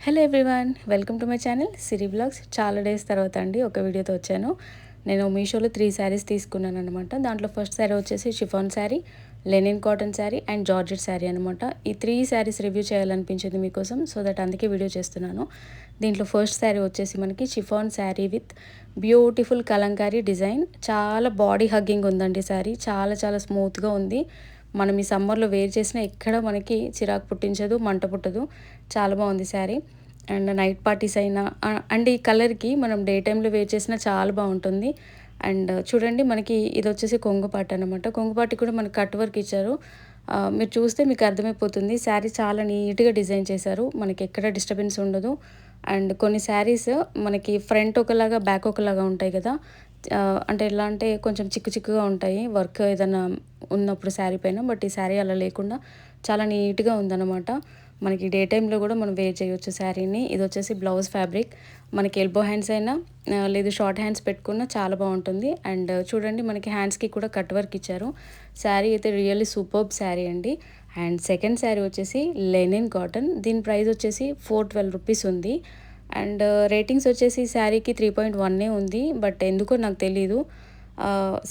Hello everyone, welcome to my channel Siri blogs. చాలా days తర్వాత అండి ఒక వీడియోతో వచ్చాను. నేను మీషోలో 3 శారీస్ తీసుకున్నాను అనమాట. దాంట్లో ఫస్ట్ శారీ వచ్చేసి chiffon sari, linen cotton sari and georgette sari అనమాట. ఈ 3 శారీస్ రివ్యూ చేయాలనిపించింది మీకోసం, సో దట్ అందుకే వీడియో చేస్తున్నాను. దీంట్లో ఫస్ట్ శారీ వచ్చేసి మనకి chiffon sari with beautiful Kalamkari design. చాలా బాడీ హగ్గింగ్ ఉందండి శారీ, చాలా చాలా స్మూత్గా ఉంది. మనం ఈ సమ్మర్లో వేర్ చేసినా ఎక్కడ మనకి చిరాకు పుట్టించదు, మంట పుట్టదు. చాలా బాగుంది శారీ. అండ్ నైట్ పార్టీస్ అయినా అండ్ ఈ కలర్కి మనం డే టైంలో వేర్ చేసినా చాలా బాగుంటుంది. అండ్ చూడండి, మనకి ఇది వచ్చేసి కొంగుపాటు అనమాట. కొంగుపాటు కూడా మనకి కట్ వర్క్ ఇచ్చారు. మీరు చూస్తే మీకు అర్థమైపోతుంది. శారీ చాలా నీట్గా డిజైన్ చేశారు, మనకి ఎక్కడ డిస్టర్బెన్స్ ఉండదు. అండ్ కొన్ని శారీస్ మనకి ఫ్రంట్ ఒకలాగా బ్యాక్ ఒకలాగా ఉంటాయి కదా, అంటే ఎలా అంటే కొంచెం చిక్కు చిక్కుగా ఉంటాయి వర్క్ ఏదైనా ఉన్నప్పుడు శారీ పైన. బట్ ఈ శారీ అలా లేకుండా చాలా నీట్గా ఉందన్నమాట. మనకి డే టైంలో కూడా మనం వేర్ చేయొచ్చు శారీని. ఇది వచ్చేసి బ్లౌజ్ ఫ్యాబ్రిక్. మనకి ఎల్బో హ్యాండ్స్ అయినా లేదు షార్ట్ హ్యాండ్స్ పెట్టుకున్నా చాలా బాగుంటుంది. అండ్ చూడండి, మనకి హ్యాండ్స్కి కూడా కట్ వర్క్ ఇచ్చారు. శారీ అయితే రియల్లీ సూపర్బ్ శారీ అండి. అండ్ సెకండ్ శారీ వచ్చేసి లెనిన్ కాటన్. దీని ప్రైస్ వచ్చేసి 412 రూపీస్ ఉంది. అండ్ రేటింగ్స్ వచ్చేసి శారీకి 3.1 ఉంది. బట్ ఎందుకో నాకు తెలీదు.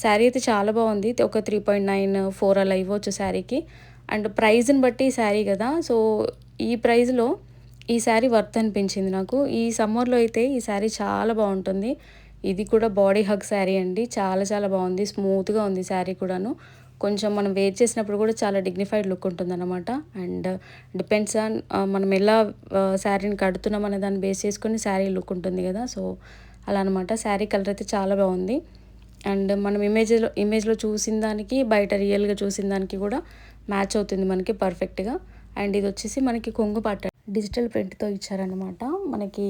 శారీ అయితే చాలా బాగుంది. ఒక 3.94 అలా ఇవ్వచ్చు శారీకి. అండ్ ప్రైజ్ని బట్టి శారీ కదా, సో ఈ ప్రైస్లో ఈ శారీ వర్త్ అనిపించింది నాకు. ఈ సమ్మర్లో అయితే ఈ శారీ చాలా బాగుంటుంది. ఇది కూడా బాడీ హగ్ శారీ అండి, చాలా చాలా బాగుంది. స్మూత్గా ఉంది శారీ కూడాను. కొంచెం మనం వేర్ చేసినప్పుడు కూడా చాలా డిగ్నిఫైడ్ లుక్ ఉంటుందన్నమాట. అండ్ డిపెండ్స్ ఆన్ మనం ఎలా శారీని కడుతున్నాం అనే దాన్ని బేస్ చేసుకొని శారీ లుక్ ఉంటుంది కదా, సో అలా అనమాట. శారీ కలర్ అయితే చాలా బాగుంది. అండ్ మనం ఇమేజ్లో చూసిన దానికి బయట రియల్గా చూసిన దానికి కూడా మ్యాచ్ అవుతుంది మనకి పర్ఫెక్ట్గా. అండ్ ఇది వచ్చేసి మనకి కొంగు పట్ట డిజిటల్ ప్రింట్తో ఇచ్చారనమాట. మనకి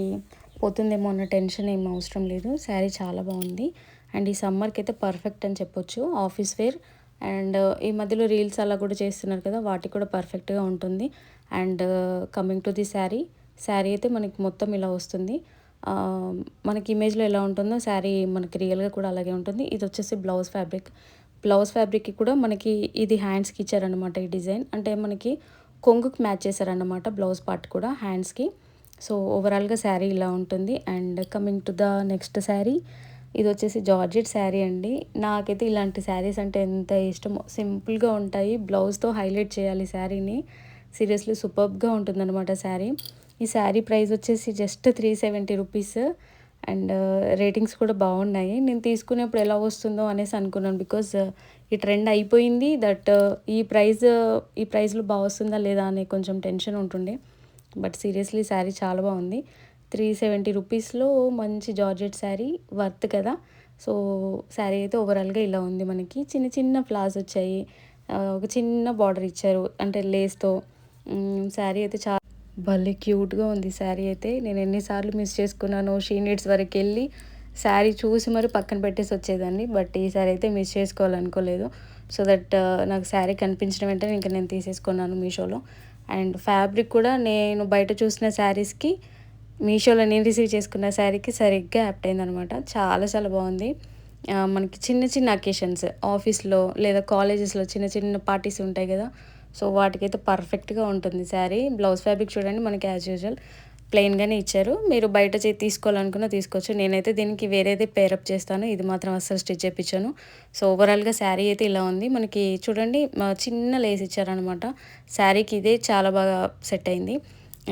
పోతుందేమో అన్న టెన్షన్ ఏం అవసరం లేదు. శారీ చాలా బాగుంది. అండ్ ఈ సమ్మర్కి అయితే పర్ఫెక్ట్ అని చెప్పొచ్చు. ఆఫీస్ వేర్ అండ్ ఈ మధ్యలో రీల్స్ అలా కూడా చేస్తున్నారు కదా, వాటికి కూడా పర్ఫెక్ట్గా ఉంటుంది. And coming to the sari, sari అయితే మనకి మొత్తం ఇలా వస్తుంది. మనకి ఇమేజ్లో ఎలా ఉంటుందో శారీ మనకి రియల్గా కూడా అలాగే ఉంటుంది. ఇది వచ్చేసి బ్లౌజ్ ఫ్యాబ్రిక్. బ్లౌజ్ ఫ్యాబ్రిక్కి కూడా మనకి ఇది హ్యాండ్స్కి ఇచ్చారనమాట ఈ డిజైన్. అంటే మనకి కొంగుకి మ్యాచ్ చేశారనమాట బ్లౌజ్ పార్ట్ కూడా హ్యాండ్స్కి. సో ఓవరాల్గా శారీ ఇలా ఉంటుంది. And coming to the next sari, ఇది వచ్చేసి జార్జెట్ శారీ అండి. నాకైతే ఇలాంటి శారీస్ అంటే ఎంత ఇష్టమో. సింపుల్గా ఉంటాయి, బ్లౌజ్తో హైలైట్ చేయాలి శారీని. సీరియస్లీ సూపర్బ్గా ఉంటుందన్నమాట శారీ. ఈ శారీ ప్రైస్ వచ్చేసి జస్ట్ 370 రూపీస్. అండ్ రేటింగ్స్ కూడా బాగున్నాయి. నేను తీసుకునేప్పుడు ఎలా వస్తుందో అనేసి అనుకున్నాను, బికాజ్ ఈ ట్రెండ్ అయిపోయింది. దట్ ఈ ప్రైస్లో బాగా వస్తుందా లేదా అనే కొంచెం టెన్షన్ ఉంటుండే. బట్ సీరియస్లీ శారీ చాలా బాగుంది. 370 రూపీస్లో మంచి జార్జెట్ శారీ వర్త్ కదా. సో శారీ అయితే ఓవరాల్గా ఇలా ఉంది. మనకి చిన్న చిన్న ఫ్లాస్ వచ్చాయి, ఒక చిన్న బార్డర్ ఇచ్చారు అంటే లేస్తో. శారీ అయితే చాలా భలే క్యూట్గా ఉంది శారీ అయితే. నేను ఎన్నిసార్లు మిస్ చేసుకున్నాను. షీ నీడ్స్ వరకు వెళ్ళి శారీ చూసి మరి పక్కన పెట్టేసి వచ్చేదాన్ని. బట్ ఈ శారీ అయితే మిస్ చేసుకోవాలనుకోలేదు. సో దట్ నాకు శారీ కనిపించిన వెంటనే ఇంకా నేను తీసేసుకున్నాను మీషోలో. అండ్ ఫ్యాబ్రిక్ కూడా నేను బయట చూసిన శారీస్కి మీషోలో నేను రిసీవ్ చేసుకున్న శారీకి సరిగ్గా యాప్ట్ అయిందనమాట. చాలా చాలా బాగుంది. మనకి చిన్న చిన్న అకేషన్స్, ఆఫీస్లో లేదా కాలేజెస్లో చిన్న చిన్న పార్టీస్ ఉంటాయి కదా, సో వాటికైతే పర్ఫెక్ట్గా ఉంటుంది శారీ. బ్లౌజ్ ఫ్యాబ్రిక్ చూడండి, మనకి యాజ్ యూజువల్ ప్లెయిన్గానే ఇచ్చారు. మీరు బయట తీసుకోవాలనుకున్నా తీసుకోవచ్చు. నేనైతే దీనికి వేరేది పేరప్ చేస్తాను, ఇది మాత్రం అస్సలు స్టిచ్ చేయించాను. సో ఓవరాల్గా శారీ అయితే ఇలా ఉంది. మనకి చూడండి చిన్న లేస్ ఇచ్చారనమాట. శారీకి ఇదే చాలా బాగా సెట్ అయింది.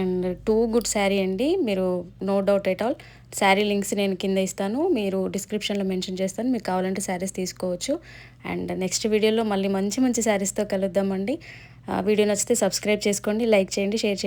అండ్ టూ గుడ్ శారీ అండి, మీరు no doubt at all. Sari links నేను కింద ఇస్తాను, మీరు డిస్క్రిప్షన్లో మెన్షన్ చేస్తాను. మీకు కావాలంటే శారీస్ తీసుకోవచ్చు. అండ్ నెక్స్ట్ వీడియోలో మళ్ళీ మంచి మంచి శారీస్తో కలుద్దామండి. వీడియో నచ్చితే సబ్స్క్రైబ్ చేసుకోండి, లైక్ చేయండి, షేర్ చేయండి.